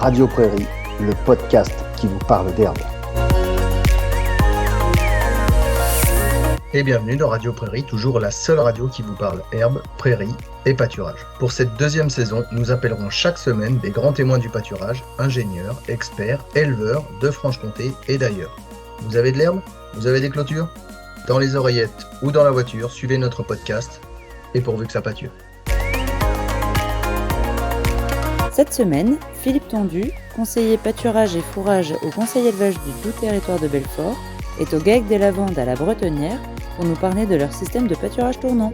Radio Prairie, le podcast qui vous parle d'herbe. Et bienvenue dans Radio Prairie, toujours la seule radio qui vous parle herbe, prairie et pâturage. Pour cette deuxième saison, nous appellerons chaque semaine des grands témoins du pâturage, ingénieurs, experts, éleveurs de Franche-Comté et d'ailleurs. Vous avez de l'herbe? Vous avez des clôtures? Dans les oreillettes ou dans la voiture, suivez notre podcast et pourvu que ça pâture. Cette semaine, Philippe Tondu, conseiller pâturage et fourrage au Conseil élevage du Doubs Territoire de Belfort, est au GAEC des Lavandes à la Bretonnière pour nous parler de leur système de pâturage tournant.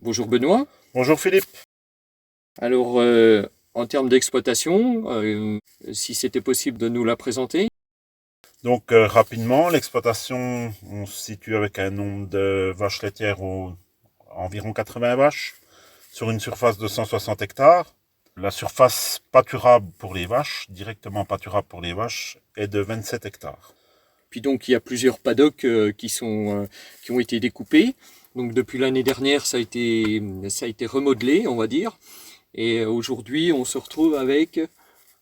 Bonjour Benoît. Bonjour Philippe. Alors, en termes d'exploitation, si c'était possible de nous la présenter. Donc rapidement, l'exploitation, on se situe avec un nombre de vaches laitières environ 80 vaches sur une surface de 160 hectares. La surface pâturable pour les vaches, directement pâturable pour les vaches, est de 27 hectares. Puis donc il y a plusieurs paddocks qui ont été découpés. Donc depuis l'année dernière, ça a été remodelé, on va dire. Et aujourd'hui, on se retrouve avec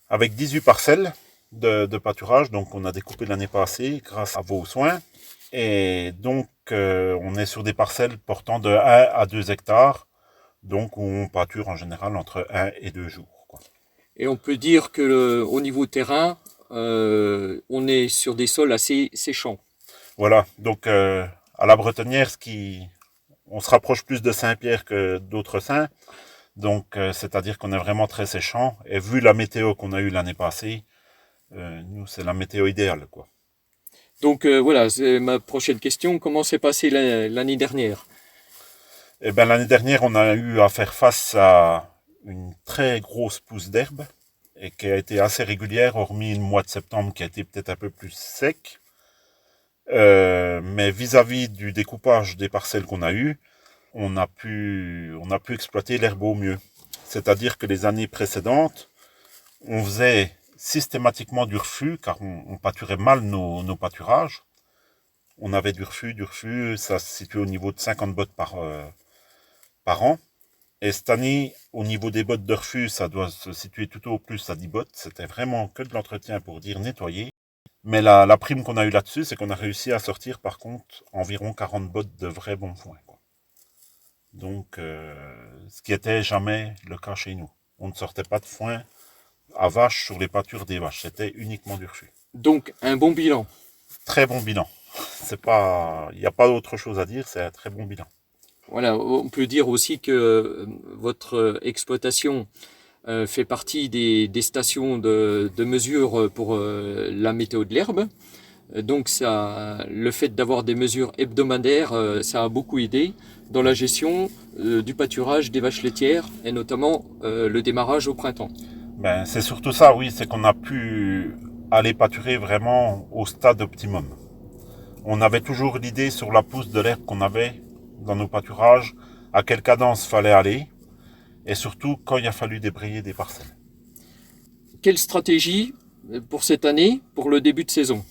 18 parcelles de pâturage, donc on a découpé l'année passée grâce à vos soins. Et donc on est sur des parcelles portant de 1 à 2 hectares, donc où on pâture en général entre 1 et 2 jours, quoi. Et on peut dire que au niveau terrain, on est sur des sols assez séchants. Voilà, donc à la Bretonnière, on se rapproche plus de Saint-Pierre que d'autres saints, donc c'est-à-dire qu'on est vraiment très séchant. Et vu la météo qu'on a eue l'année passée, nous c'est la météo idéale, quoi. Donc voilà, c'est ma prochaine question. Comment s'est passée l'année dernière? Eh bien, l'année dernière, on a eu à faire face à une très grosse pousse d'herbe et qui a été assez régulière, hormis le mois de septembre qui a été peut-être un peu plus sec. Mais vis-à-vis du découpage des parcelles qu'on a eues, on a pu exploiter l'herbe au mieux. C'est-à-dire que les années précédentes, on faisait systématiquement du refus, car on pâturait mal nos pâturages. On avait du refus, ça se situait au niveau de 50 bottes par an. Et cette année, au niveau des bottes de refus, ça doit se situer tout au plus à 10 bottes. C'était vraiment que de l'entretien pour dire nettoyer. Mais la prime qu'on a eue là-dessus, c'est qu'on a réussi à sortir par contre environ 40 bottes de vrai bon foin, quoi. Donc, ce qui était jamais le cas chez nous. On ne sortait pas de foin à vache sur les pâtures des vaches. C'était uniquement du refus. Donc, un bon bilan. Très bon bilan. Il n'y a pas d'autre chose à dire, c'est un très bon bilan. Voilà, on peut dire aussi que votre exploitation fait partie des stations de mesure pour la météo de l'herbe. Donc le fait d'avoir des mesures hebdomadaires, ça a beaucoup aidé dans la gestion du pâturage des vaches laitières et notamment le démarrage au printemps. Ben, c'est surtout ça, oui, c'est qu'on a pu aller pâturer vraiment au stade optimum. On avait toujours l'idée sur la pousse de l'herbe qu'on avait dans nos pâturages, à quelle cadence fallait aller, et surtout quand il a fallu débrayer des parcelles. Quelle stratégie pour cette année, pour le début de saison?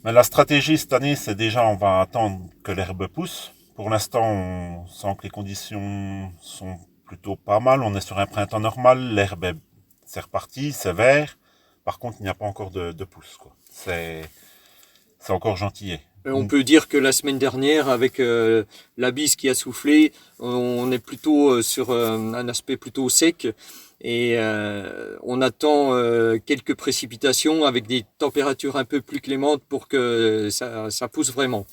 Mais la stratégie cette année, c'est déjà on va attendre que l'herbe pousse. Pour l'instant, on sent que les conditions sont plutôt pas mal. On est sur un printemps normal, l'herbe c'est reparti, c'est vert. Par contre, il n'y a pas encore de pousse, quoi. C'est encore gentillet. On peut dire que la semaine dernière, avec la bise qui a soufflé, on est plutôt sur un aspect plutôt sec et on attend quelques précipitations avec des températures un peu plus clémentes pour que ça pousse vraiment.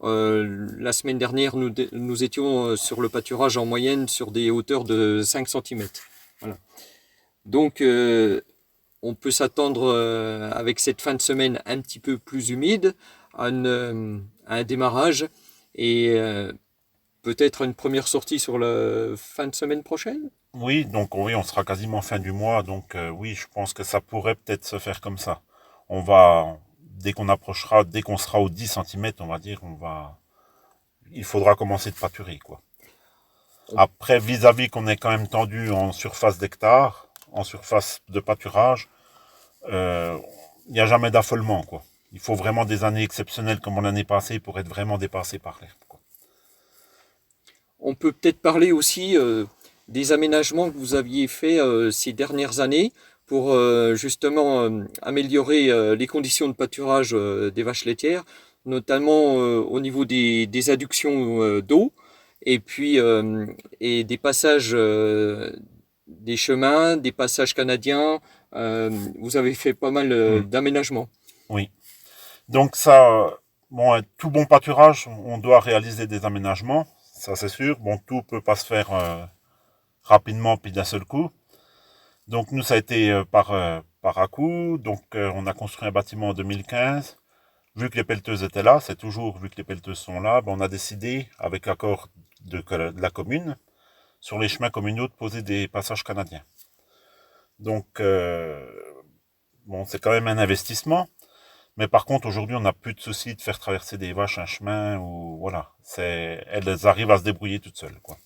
La semaine dernière, nous étions sur le pâturage en moyenne sur des hauteurs de 5 cm. Voilà. Donc, on peut s'attendre avec cette fin de semaine un petit peu plus humide à un démarrage et peut-être une première sortie sur la fin de semaine prochaine. Oui, donc oui, on sera quasiment fin du mois, donc oui, je pense que ça pourrait peut-être se faire comme ça. Dès qu'on sera aux 10 cm, on va dire, il faudra commencer de pâturer, quoi. Après, vis-à-vis qu'on est quand même tendu en surface d'hectare, en surface de pâturage, il n'y a jamais d'affolement, quoi. Il faut vraiment des années exceptionnelles comme l'année passée pour être vraiment dépassé par l'herbe, quoi. On peut peut-être parler aussi des aménagements que vous aviez faits ces dernières années pour justement améliorer les conditions de pâturage des vaches laitières, notamment au niveau des adductions d'eau et puis et des passages des chemins, des passages canadiens. Vous avez fait pas mal d'aménagements. Oui. Donc ça, bon, tout bon pâturage, on doit réaliser des aménagements, ça c'est sûr. Bon, tout peut pas se faire rapidement puis d'un seul coup. Donc nous, ça a été par à-coup. Donc on a construit un bâtiment en 2015. Vu que les pelleteuses étaient là, c'est toujours vu que les pelleteuses sont là, ben, on a décidé, avec l'accord de la commune, sur les chemins communaux de poser des passages canadiens. Donc bon, c'est quand même un investissement. Mais par contre, aujourd'hui, on n'a plus de souci de faire traverser des vaches un chemin ou voilà. Elles arrivent à se débrouiller toutes seules, quoi.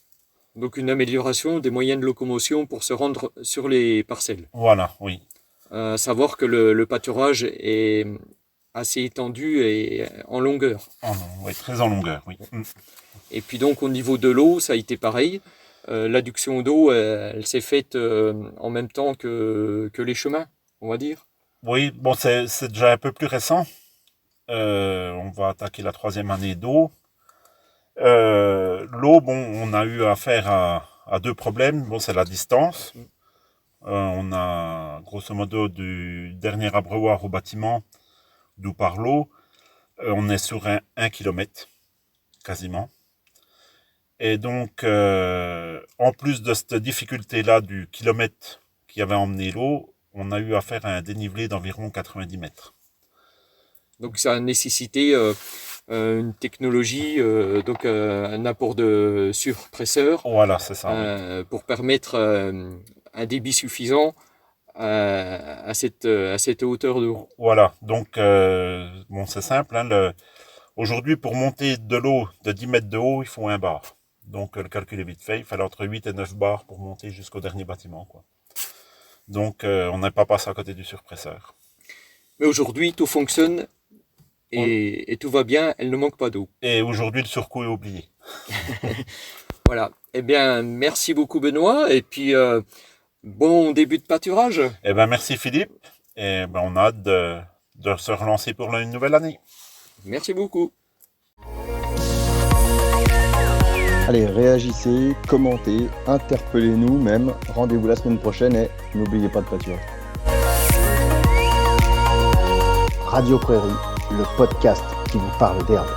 Donc une amélioration des moyens de locomotion pour se rendre sur les parcelles. Voilà, oui. Savoir que le pâturage est assez étendu et en longueur. Oui, très en longueur, oui. Et puis donc au niveau de l'eau, ça a été pareil. L'adduction d'eau, elle s'est faite en même temps que les chemins, on va dire. Oui, bon, c'est déjà un peu plus récent. On va attaquer la 3e année d'eau. L'eau, bon, on a eu affaire à 2 problèmes. Bon, c'est la distance. On a, grosso modo, du dernier abreuvoir au bâtiment, d'où par l'eau, on est sur 1 kilomètre, quasiment. Et donc, en plus de cette difficulté-là du kilomètre qui avait emmené l'eau, on a eu affaire à un dénivelé d'environ 90 mètres. Donc ça a nécessité une technologie, donc un apport de surpresseur. Voilà, c'est ça. Oui. Pour permettre un débit suffisant à cette hauteur d'eau. Voilà, donc bon, c'est simple. Hein, aujourd'hui, pour monter de l'eau de 10 mètres de haut, il faut 1 bar. Donc le calcul est vite fait, il fallait entre 8 et 9 bars pour monter jusqu'au dernier bâtiment, quoi. Donc on n'est pas passé à côté du surpresseur. Mais aujourd'hui, tout fonctionne et tout va bien, elle ne manque pas d'eau. Et aujourd'hui, le surcoût est oublié. Voilà. Eh bien, merci beaucoup Benoît, et puis bon début de pâturage. Eh bien, merci Philippe, et ben, on a hâte de se relancer pour une nouvelle année. Merci beaucoup. Allez, réagissez, commentez, interpellez-nous même. Rendez-vous la semaine prochaine et n'oubliez pas de pâturer. Radio Prairie, le podcast qui vous parle d'herbe.